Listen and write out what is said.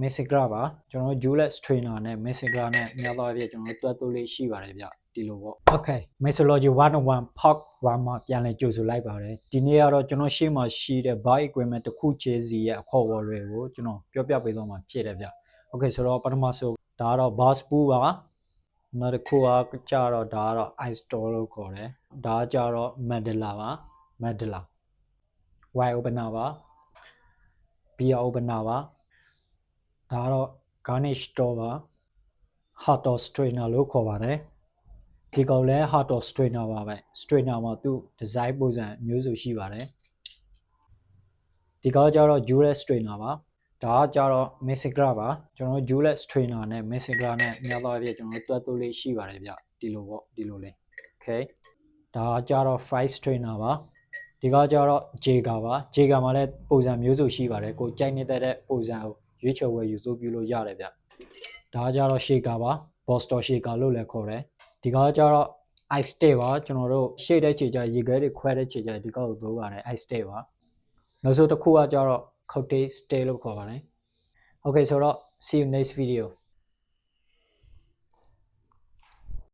Messigra ပါကျွန်တော် Julius Trainer နဲ့ Messigra နဲ့များသောအားဖြင့်ကျွန်တော်တွဲတိုးလေးရှိပါတယ်ဗျဒီလိုပေါ့ Okay Mixology 101 Part 1မှာပြန်လည်ကြိုဆိုလိုက်ပါတယ်ဒီနေ့ကတော့ကျွန်တော်ရှေ့မှာရှိတဲ့ bar equipment တစ်ခုချင်းစီရဲ့အခေါ်အဝေါ်တွေကိုကျွန်တော်ပြောပြပေးသွားမှာဖြစ်တယ်ဗျ Okay ဆိုတော့ပထမဆုံးဒါကတော့ bar spool ပါနောက်တစ်ခုကကြတော့ဒါကတော့ ice store လို့ခေါ်တယ်ဒါကကြတော့ Mandela ပါ Mandela wide opener ပါ beer opener ပါဒါကတော့ garnish store ပါ hot dog strainer လို့ခေါ်ပါတယ်ဒီကောင်လည်း hot dog strainer ပါပဲ strainer မှာသူ design ပုံစံမျိုးစုံရှိပါတယ်ဒီကောင်ကျတော့ Julius strainer ပါဒါကကြတော့ Messigra ပါကျွန်တော် Julius Trainer နဲ့ Messigra နဲ့များသောအားဖြင့်ကျွန်တော်တွဲတိုးလေးရှိပါတယ်ဗျဒီလိုပေါ့ဒီလိုလေး Okay ဒါကကြတော့ Fry Trainer ပါဒီကကြတော့ Jager ပါ Jager မှာလည်းပုံစံမျိုးစုံရှိပါတယ်ကိုကြိုက်နေတဲ့ပုံစံကိုရွေးချယ်ဝယ်ယူဆိုပြုလို့ရတယ်ဗျဒါကကြတော့ Shaker ပါ Boston Shaker လို့လည်းခေါ်တယ်ဒီကကြတော့ Ice Stay ပါကျွန်တော်တို့ရှေ့တဲ့ခြေကြရေခဲတွေခွဲတဲ့ခြေကြဒီကောက်ကိုသုံးပါတယ် Ice Stay ပါနောက်ဆုံးတစ်ခုကကြတော့ Cocktail Stay လို့ခေါ်ပါတယ် Okay so see you next video